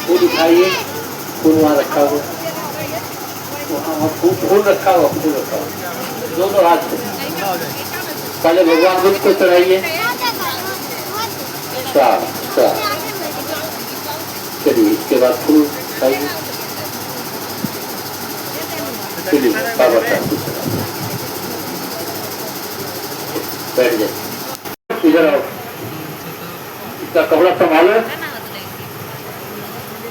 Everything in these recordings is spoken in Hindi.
फूल उठाइए, फूल वहाँ रखा हुआ, वहाँ फूल रखा हुआ, फूल रखा हुआ दोनों हाथ से। पहले भगवान बुद्ध को चढ़ाइए, चलिए इसके बाद फूल उठाइए, चलिए बाबा साहब बैठ जाए। इधर आओ, इसका कपड़ा संभालो,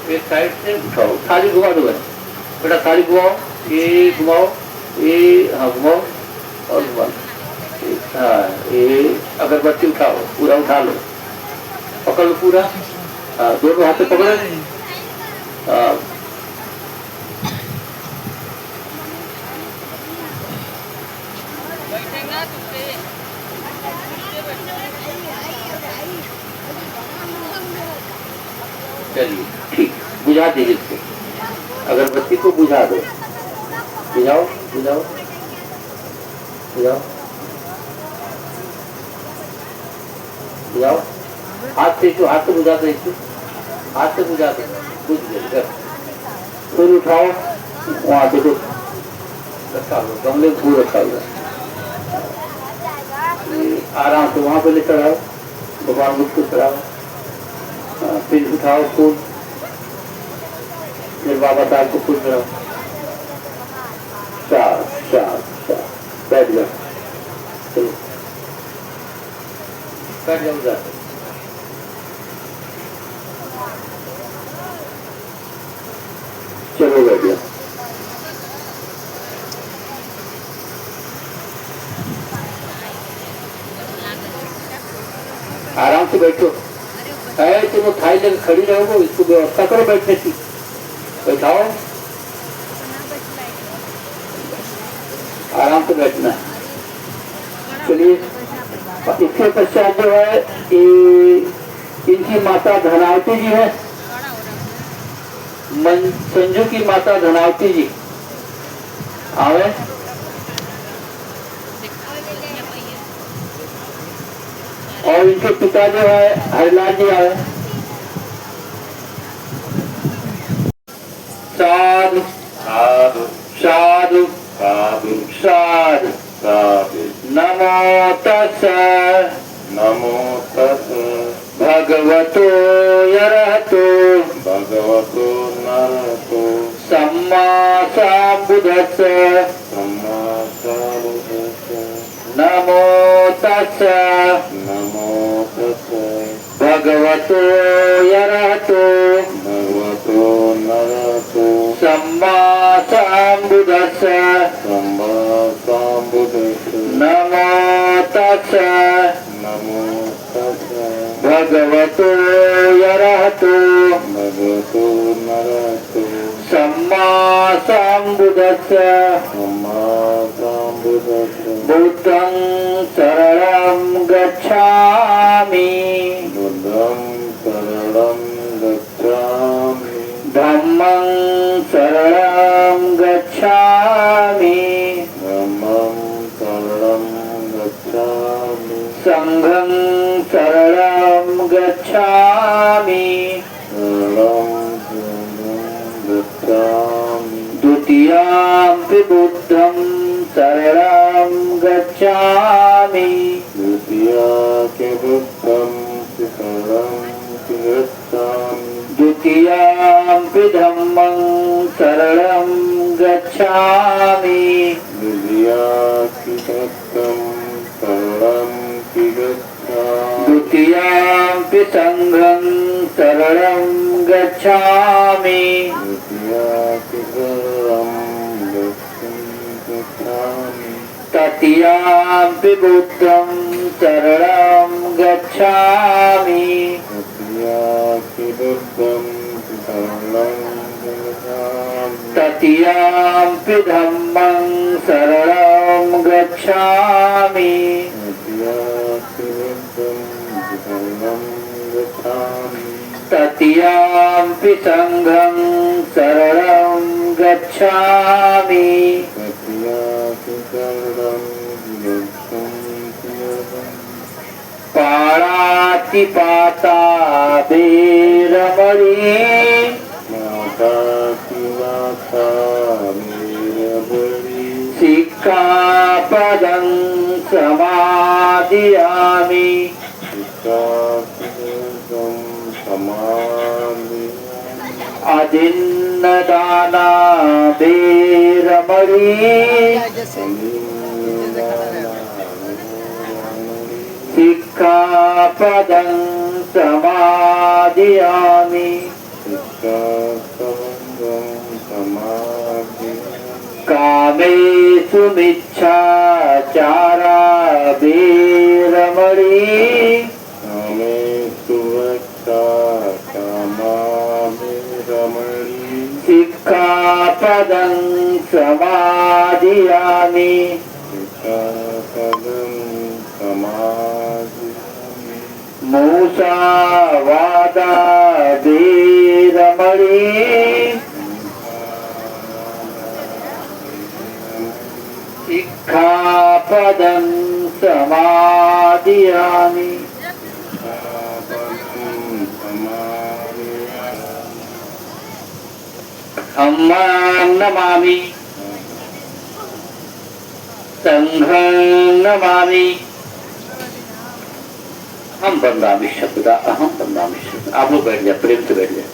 एक साइड से उठाओ, थाली घुमा दो बेटा, थाली घुमाओ, ये घुमाओ, ये हाँ घुमाओ और घुमाओ, हाँ ये अगरबत्ती उठाओ, पूरा उठा लो, पकड़ लो पूरा, हाँ दोनों हाथ से पकड़ो, चलिए ठीक, बुझा दीजिए इसको, अगरबत्ती को बुझा दो, बुझाओ बुझाओ बुझाओ बुझाओ, हाथ से, हाथ से बुझा दो, इसको हाथ से बुझा दो, बुझ गए। फूल उठाओ, वहाँ देखो रखा हुआ, गमले में फूल रखा हुआ, आराम से वहाँ पे ले चढ़ाओ, भगवान बुद्ध को चढ़ाओ, फिर उठाओ फूल, फिर बाबा साहब को फूल चढ़ाओ, चार चार चार, बैठ जाओ, चलो बैठ जाओ, जाते चलो बैठ जाओ, आराम से बैठो, है तुम तो थाई लेकर खड़ी रहोगे, इसको व्यवस्था करो बैठने की, बैठाओ, आराम से बैठना है। चलिए इसके पश्चात जो है इनकी माता धनावती जी है, संजू की माता धनावती जी आवे, और इनके पिता जो है हरिलाल जी आए, साधु साधु साधु साधु साधु साधु, नमो तस्सै नमो तस्सै भगवतो अरहतो भगवतो नरहतो सम्मा सम्बुद्धस्सै सम्मा सम्बुद्धस्सै, नमो तस्सै नमो तस्सै भगवतो अरहतो भगवतो नरहतो सम्मा सम्बुद्धस्सै सम्मा सम्बुद्धस्सै, नमो तस्सै नमो तस्सै भगवतो अरहतो भगवतो नरहतो सम्मा सम्बुद्धस्सै सम्मा सम्बुद्धस्सै, बुद्धं शरणं गच्छामि बुद्धं शरणं गच्छामि, धम्मं शरणं गच्छामि धम्मं शरणं गच्छामि, संघं शरणं गच्छामि शरणं गच्छामि, द्वितीयंपि बुद्धं शरणं गच्छामि द्वितीयंपि बुद्धं शरणं गच्छामि, द्वितीयंपि धम्मं शरणं गच्छामि द्वितीयंपि धम्मं शरणं गच्छामि, द्वितीयंपि संघं शरणं गच्छामि द्वितीयंपि शरणं गच्छामि, तृतीयंपि बुद्धं शरणं गच्छामि तृतीयंपि बुद्धं शरणं गच्छामि, तृतीयंपि धम्मं शरणं गच्छामि तृतीयंपि बुद्धं शरणं गच्छामि, तृतीयंपि संघं शरणं गच्छामि तृतीयंपि शरणं गच्छामि, पाणातिपाता वेरमणि सिक्खापदं समादियामि अदिन्नदाना वेरमणि सिक्खापदं समादियामि कामेषु मिच्छाचारा वेरमणि सिक्खापदं समादियामि मूसावादा वेरमणि सिक्खापदं समादियामि धम्मं नमामि संघं नमामि हम बंदामी शब्द अहम बंदामी शब्द। आप लोग बैठ जाए, प्रेम से बैठ जाए।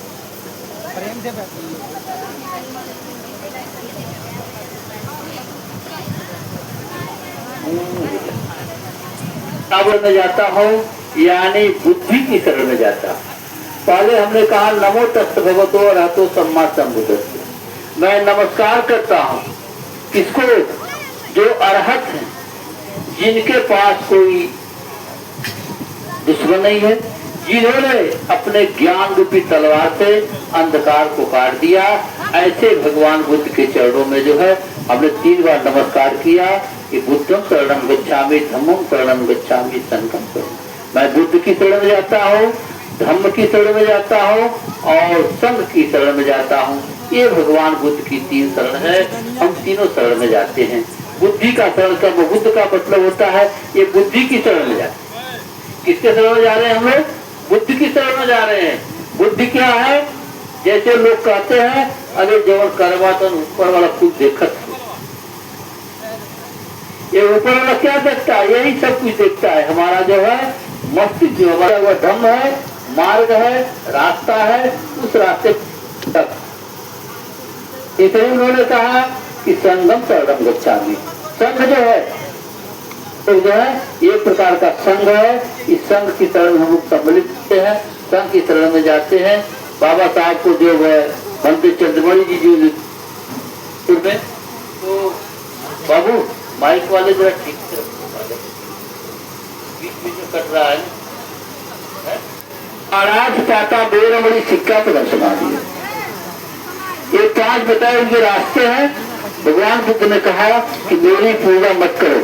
में जाता हूँ यानी बुद्धि की शरण में जाता हूँ। पहले हमने कहा नमो तस् भगवतो अरहतो सम्मा सम्बुद्धस्स। मैं नमस्कार करता हूँ किसको? जो अरहत है, जिनके पास कोई दुश्मन नहीं है, जिन्होंने अपने ज्ञान रूपी तलवार से अंधकार को काट दिया। ऐसे भगवान बुद्ध के चरणों में जो है हमने 3 बार नमस्कार किया कि बुद्धं शरणं गच्छामि, धम्मं शरणं गच्छामि, संघं शरणं। मैं बुद्ध की शरण में जाता हूँ, धम्म की शरण में जाता हूँ और संघ की शरण में जाता हूँ। ये भगवान बुद्ध की 3 शरण है। हम तीनों शरण में जाते हैं। बुद्धि का शरण का बुद्ध का मतलब होता है ये बुद्धि की शरण में जाते हैं। किसके शरण में जा रहे हैं हम लोग? बुद्धि की शरण में जा रहे हैं। बुद्धि क्या है? जैसे लोग कहते हैं अरे जब करवा तो ऊपर वाला कुछ देखत, ये ऊपर वाला क्या देखता है? यही सब कुछ देखता है। हमारा जो है मस्तिष्क जो हमारा वो धम्म है, मार्ग है, रास्ता है, उस रास्ते तक। इसलिए उन्होंने कहा कि संगम शरणं गच्छामि। संघ जो है तो जो है एक प्रकार का संघ है। इस संघ की शरण हम लोग सम्मिलित होते हैं, संघ की शरण में जाते हैं। बाबा साहब को जो है मंदिर चंद्रमणि जी में तो बाबू माइक वाले जरा ठीक से बीच में कट रहा है। महाराज पाता वेरमणि सिक्खापदं समादियामि। ये 5 बताए उनके रास्ते हैं। भगवान बुद्ध ने कहा कि मेरी पूजा मत करो,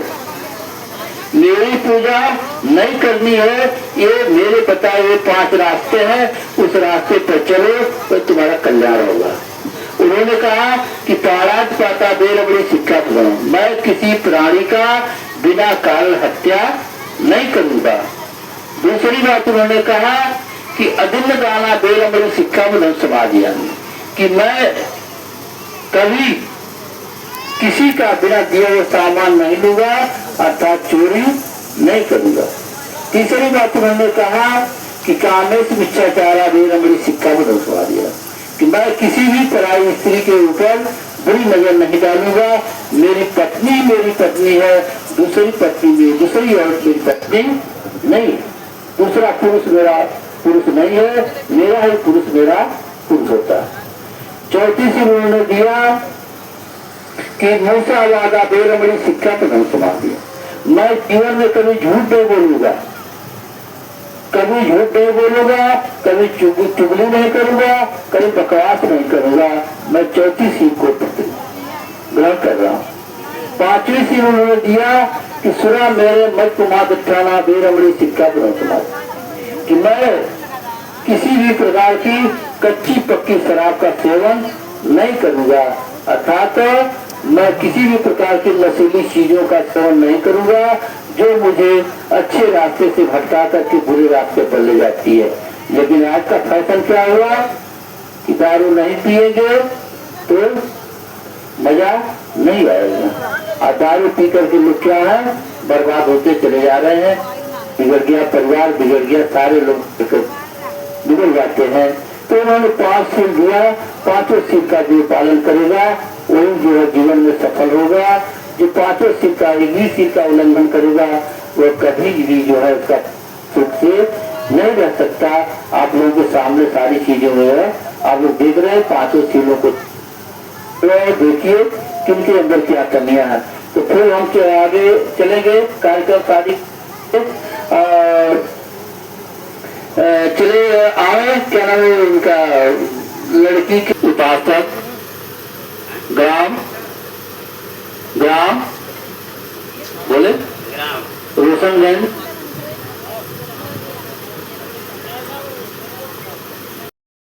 मेरी पूजा नहीं करनी है। ये मेरे बताए हुए 5 रास्ते हैं, उस रास्ते पर चलो तो तुम्हारा कल्याण होगा। उन्होंने कहा कि पाराज पाता वेरमणि सिक्खापदं। मैं किसी प्राणी का बिना कारण हत्या नहीं करूंगा। दूसरी बात उन्होंने कहा कि अदिन्नदाना वेरमणि सिक्खापदं समादियामि, कि मैं कभी किसी का बिना दिए हुए सामान नहीं लूंगा, अर्थात चोरी नहीं करूंगा। तीसरी बात उन्होंने कहा कि कामेषु मिच्छाचारा वेरमणि सिक्खापदं समादियामि, कि मैं किसी भी पराई स्त्री के ऊपर बुरी नजर नहीं डालूंगा। मेरी पत्नी है, दूसरी पत्नी मेरी, दूसरी औरत मेरी पत्नी नहीं, दूसरा पुरुष मेरा पुरुष नहीं है, मेरा ही पुरुष मेरा पुरुष होता है। चौथी से उन्होंने दिया कि मूसावादा वेरमणि सिक्खापदं समादियामि। मैं जीवन में कभी झूठ नहीं बोलूंगा, कभी झूठ नहीं बोलूंगा, कभी चुगली नहीं करूंगा, कभी बकवास नहीं करूंगा। मैं चौथी सीख को ग्रहण कर रहा हूँ। 5वीं सीख उन्होंने दिया कि सुना मेरे मत मादठाना वेरमणि सिक्खापदं समादियामि, कि मैं किसी भी प्रकार की कच्ची पक्की शराब का सेवन नहीं करूंगा। अर्थात मैं किसी भी प्रकार की नशीली चीजों का सेवन नहीं करूंगा जो मुझे अच्छे रास्ते से भटका करके बुरे रास्ते पर ले जाती है। लेकिन आज का फैशन क्या हुआ कि दारू नहीं पिएंगे तो मजा नहीं आएगा। और दारू पी करके लोग क्या है, बर्बाद होते चले जा रहे हैं। बिगड़ गया परिवार, बिगड़ गया, सारे लोग बिगड़ जाते हैं। तो उन्होंने 5 सील दिया, 5 सील का जो पालन करेगा वही जो है जीवन में सफल होगा। जो 5 सील का, 1 सील का उल्लंघन करेगा वो कभी भी जो है उसका सुख से नहीं रह सकता। आप लोगों के सामने सारी चीजें हुई है, आप लोग देख रहे हैं 5 सीलों को, तो देखिए किनके अंदर क्या कमियां हैं। तो फिर हम आगे चलेंगे कार्यक्रम शादी चले आए। क्या नाम है उनका, लड़की के उपासक ग्राम बोले रोशनगंज